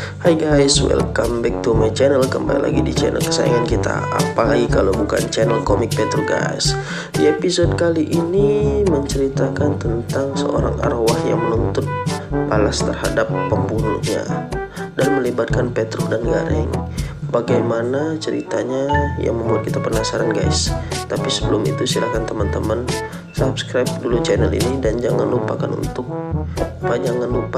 Hai guys, welcome back to my channel. Kembali lagi di channel kesayangan kita. Apalagi kalau bukan channel Komik Petro guys. Di episode kali ini menceritakan tentang seorang arwah yang menuntut balas terhadap pembunuhnya dan melibatkan Petro dan Gareng. Bagaimana ceritanya yang membuat kita penasaran guys. Tapi sebelum itu silahkan teman-teman subscribe dulu channel ini dan jangan lupa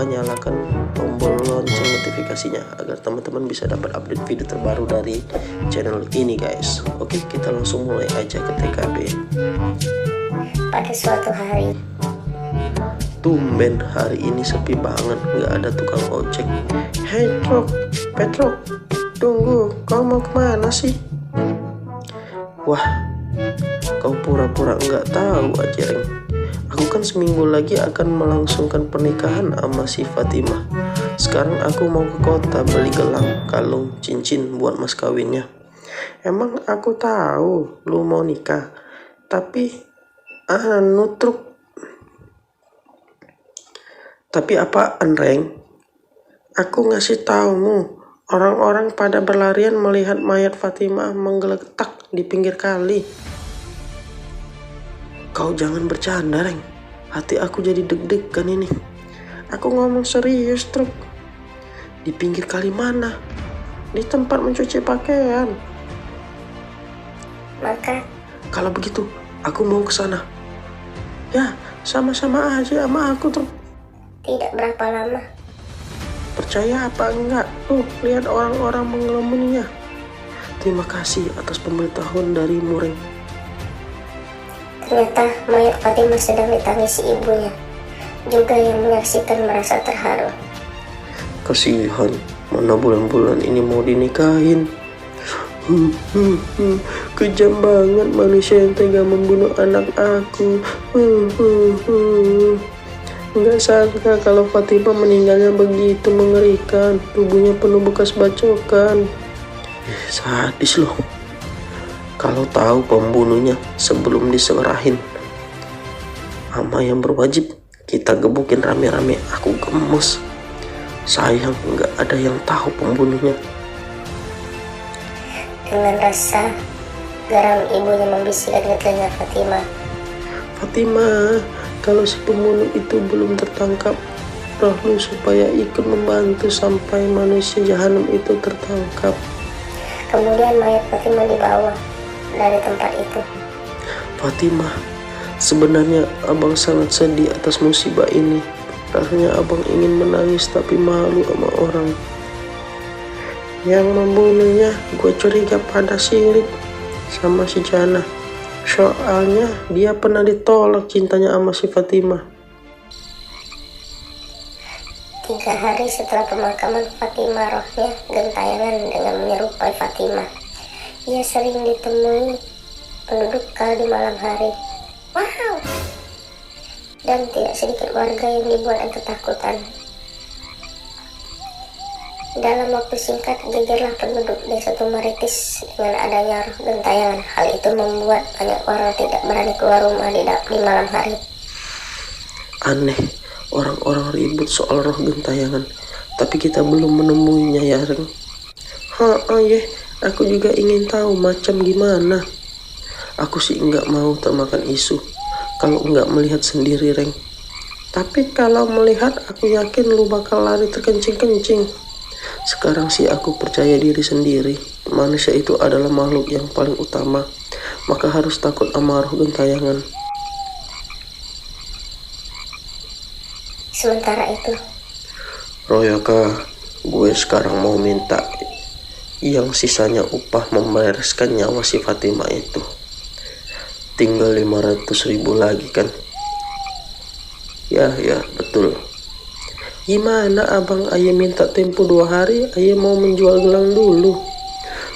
nyalakan tombol lonceng notifikasinya agar teman-teman bisa dapat update video terbaru dari channel ini guys. Oke, kita langsung mulai aja ke TKP. Pada suatu hari, tumben hari ini sepi banget, nggak ada tukang ojek. Hei Petro, tunggu, kau mau kemana sih? Wah, kau pura-pura nggak tahu aja Reng. Aku kan seminggu lagi akan melangsungkan pernikahan sama si Fatimah. Sekarang aku mau ke kota beli gelang, kalung, cincin buat mas kawinnya. Emang aku tahu lu mau nikah, tapi Tapi apaan Reng? Aku ngasih taumu, orang-orang pada berlarian melihat mayat Fatimah menggeletak di pinggir kali. Kau jangan bercanda Reng, hati aku jadi deg-degan ini. Aku ngomong serius truk. Di pinggir kali mana? Di tempat mencuci pakaian. maka Kalau begitu aku mau ke sana. Ya, sama-sama aja sama aku truk. tidak berapa lama, Percaya apa enggak? Tuh, lihat orang-orang mengelumuninya. Terima kasih atas pemberitahuan darimu Reng. ternyata mayat Fatimah sedang ditangisi ibunya. Juga yang menyaksikan merasa terharu. Kasihan, mana bulan-bulan ini mau dinikahin. Kejam banget manusia yang tega membunuh anak aku. Nggak sangka kalau Fatimah meninggalnya begitu mengerikan. Tubuhnya penuh bekas bacokan. Sadis loh. Kalau tahu pembunuhnya sebelum diserahin sama yang berwajib, kita gebukin rame-rame. Aku gemes. Sayang nggak ada yang tahu pembunuhnya. Dengan rasa garam, ibunya membisikkan ke telinga Fatimah. Fatimah, kalau si pembunuh itu belum tertangkap, rohmu supaya ikut membantu sampai manusia jahanam itu tertangkap. Kemudian mayat Fatimah dibawa dari tempat itu. Fatimah, sebenarnya abang sangat sedih atas musibah ini. Rasanya abang ingin menangis tapi malu sama orang. Yang membunuhnya gue curiga pada Sirik sama si Jana. Soalnya dia pernah ditolak cintanya sama si Fatimah. 3 hari setelah pemakaman Fatimah, rohnya gentayangan dengan menyerupai Fatimah. Ia sering ditemui penduduk kala di malam hari. Wow! Dan tidak sedikit warga yang dibuat ketakutan. Dalam waktu singkat, gegerlah penduduk desa Tumaritis dengan adanya roh gentayangan. Hal itu membuat banyak orang tidak berani keluar rumah di malam hari. Aneh, orang-orang ribut soal roh gentayangan, tapi kita belum menemuinya ya Reng. Aku juga ingin tahu macam gimana. Aku sih nggak mau termakan isu kalau nggak melihat sendiri Reng. Tapi kalau melihat aku yakin lu bakal lari terkencing-kencing. Sekarang sih aku percaya diri sendiri. Manusia itu adalah makhluk yang paling utama, maka harus takut sama roh gentayangan. Sementara itu, Royaka, gue sekarang mau minta yang sisanya upah membereskan nyawa si Fatimah itu. Tinggal 500.000 lagi kan? Ya betul. Gimana abang? Ayah minta tempo 2 hari. Ayah mau menjual gelang dulu.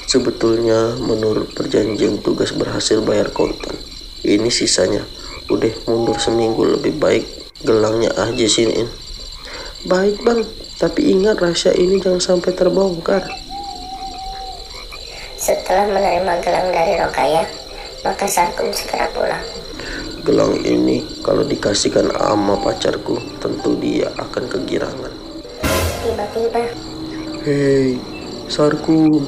Sebetulnya menurut perjanjian tugas berhasil bayar kontan. Ini sisanya. Udah mundur seminggu, lebih baik gelangnya aja siniin. Baik bang, tapi ingat rahasia ini jangan sampai terbongkar. setelah menerima gelang dari Rokayah, maka Sarkum segera pulang. Gelang ini kalau dikasihkan sama pacarku, tentu dia akan kegirangan. Tiba-tiba, Hei, Sarkum,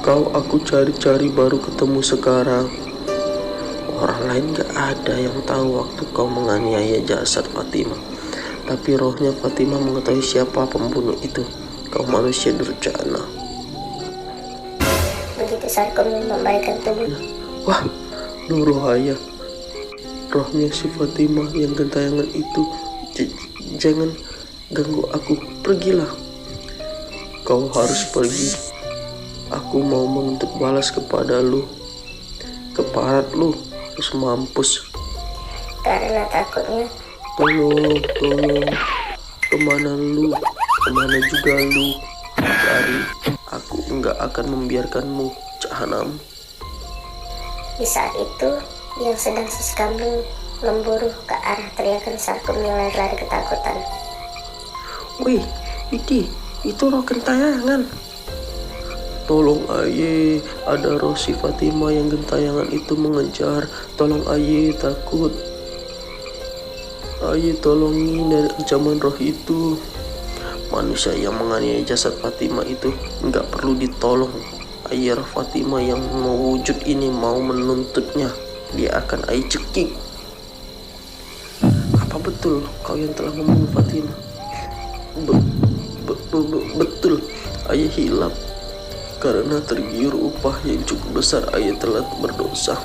kau aku cari-cari baru ketemu sekarang. Orang lain gak ada yang tahu waktu kau menganiaya jasad Fatimah. Tapi rohnya Fatimah mengetahui siapa pembunuh itu. Kau manusia durjana. Begitu Sarkum membalikan tubuhnya. Wah, Nuruhaya, rohnya si Fatimah yang gentayangan itu. Jangan ganggu aku, pergilah. Kau harus pergi. Aku mau menuntut balas kepada lu. Keparat lu harus mampus. Karena takutnya. Tolong. Kemana lu? Kemana juga lu? Cari. Aku enggak akan membiarkanmu, Jahanam. Di saat itu, yang sedang Siskambing memburu ke arah teriakan Sarkum yang lari-lari ketakutan. Wih, itu roh gentayangan. Tolong aye, ada roh si Fatimah yang gentayangan itu mengejar. Tolong aye, takut. Aye tolongin dari ancaman roh itu. Manusia yang menganiaya jasad Fatimah itu nggak perlu ditolong. Aye, roh Fatimah yang mewujud ini mau menuntutnya. Dia akan aye cekik. Apa betul kau yang telah membunuh Fatimah? Betul, aye hilap. Karena tergiur upah yang cukup besar, aye telah berdosa.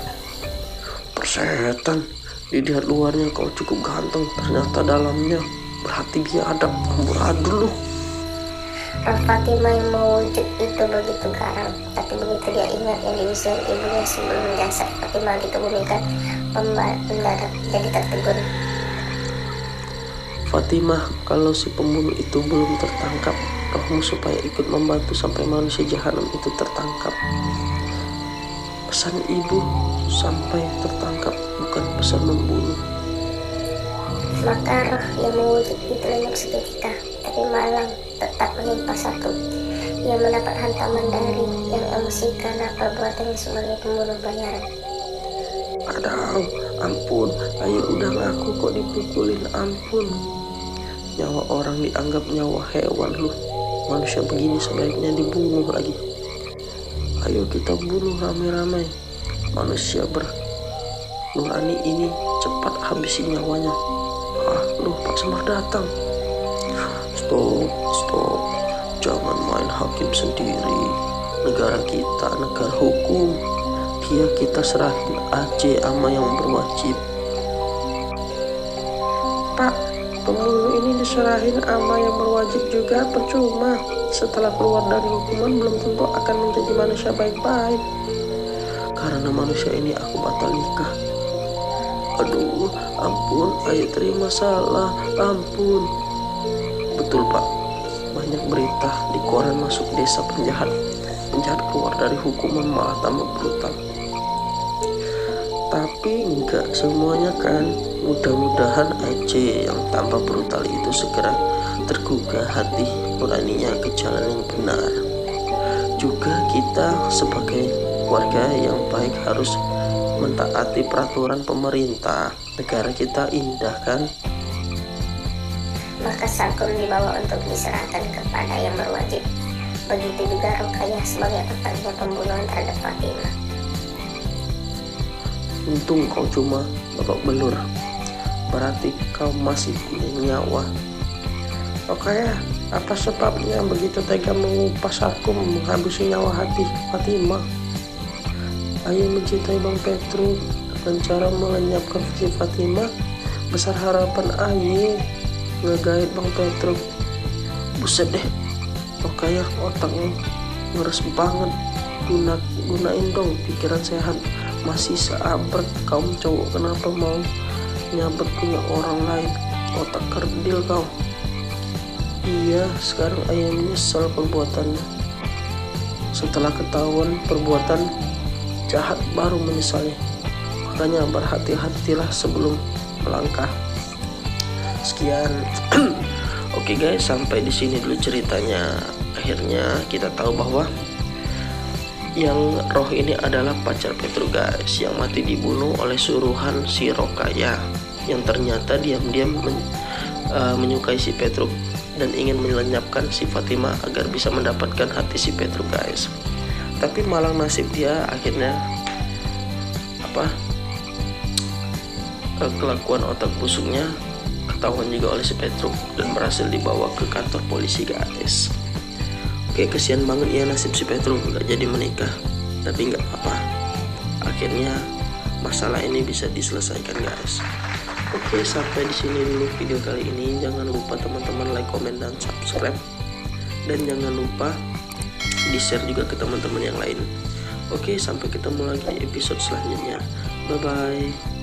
Persetan, dilihat luarnya kau cukup ganteng, ternyata dalamnya berhati biadab, amburadul lu. Roh Fatimah yang mewujud itu begitu garang, tapi begitu dia ingat yang diusir ibunya sebelum jasad Fatimah dikebumikan, mendadak jadi tertegun. Fatimah, kalau si pembunuh itu belum tertangkap, rohmu supaya ikut membantu sampai manusia jahanam itu tertangkap. Pesan ibu sampai tertangkap, bukan pesan membunuh. Maka roh yang mewujud itu lenyap seketika, tapi malang tetap menimpa Sarkum. Ia mendapat hantaman dari yang emosi karena perbuatannya sebagai pembunuh bayaran. Aduh, ampun, ayo udah ngaku kok dipukulin, ampun. Nyawa orang dianggap nyawa hewan lu. Manusia begini sebaiknya dibunuh lagi. Ayo kita bunuh ramai-ramai. Manusia bernurani ini cepat habisi nyawanya. Lu Pak Semar datang. Stop. Jangan main hakim sendiri. Negara kita negara hukum. Dia kita serahin aja sama yang berwajib. Pak, pembunuh ini diserahin ama yang berwajib juga percuma. Setelah keluar dari hukuman belum tentu akan menjadi manusia baik-baik. Karena manusia ini aku batal nikah. Aduh, ampun, ayo terima salah, ampun. Betul Pak, banyak berita di koran masuk desa penjahat keluar dari hukuman malah tambah brutal. Tapi enggak semuanya kan. Mudah-mudahan aja yang tambah brutal itu segera tergugah hati nuraninya ke jalan yang benar. Juga kita sebagai warga yang baik harus mentaati peraturan pemerintah. Negara kita indah kan? Maka Sarkum dibawa untuk diserahkan kepada yang berwajib. Begitu juga Rukayah sebagai otaknya pembunuhan terhadap Fatimah. Untung kau cuma babak belur. Berarti kau masih punya nyawa. Rukayah, apa sebabnya begitu tega mengupas Sarkum menghabisi nyawa hati Fatimah? Aye mencintai Bang Petruk dengan cara melenyapkan si Fatimah. Besar harapan Aye ngegait Bang Petruk. Buset deh, Rukayah otaknya ngeres banget. Gunain dong pikiran sehat. Masih seabrek kaum cowok, kenapa mau nyabet punya orang lain? Otak kerdil kau. Iya, sekarang Ayah menyesal perbuatannya. Setelah ketahuan perbuatan jahat baru menyesalnya. Makanya berhati-hatilah sebelum melangkah. Sekian. Oke guys, sampai di sini dulu ceritanya. Akhirnya kita tahu bahwa yang roh ini adalah pacar Petruk guys, yang mati dibunuh oleh suruhan si Rukayah, yang ternyata diam-diam menyukai si Petruk. dan ingin melenyapkan si Fatima agar bisa mendapatkan hati si Petruk guys. Tapi malang nasib dia, akhirnya kelakuan otak busuknya ketahuan juga oleh si Petruk dan berhasil dibawa ke kantor polisi guys. Oke, kesian banget ya nasib si Petruk gak jadi menikah, tapi nggak apa-apa, akhirnya masalah ini bisa diselesaikan guys. Oke, sampai di sini dulu video kali ini. Jangan lupa teman-teman like, komen, dan subscribe, dan jangan lupa di share juga ke teman-teman yang lain. Oke, sampai ketemu lagi di episode selanjutnya. Bye bye.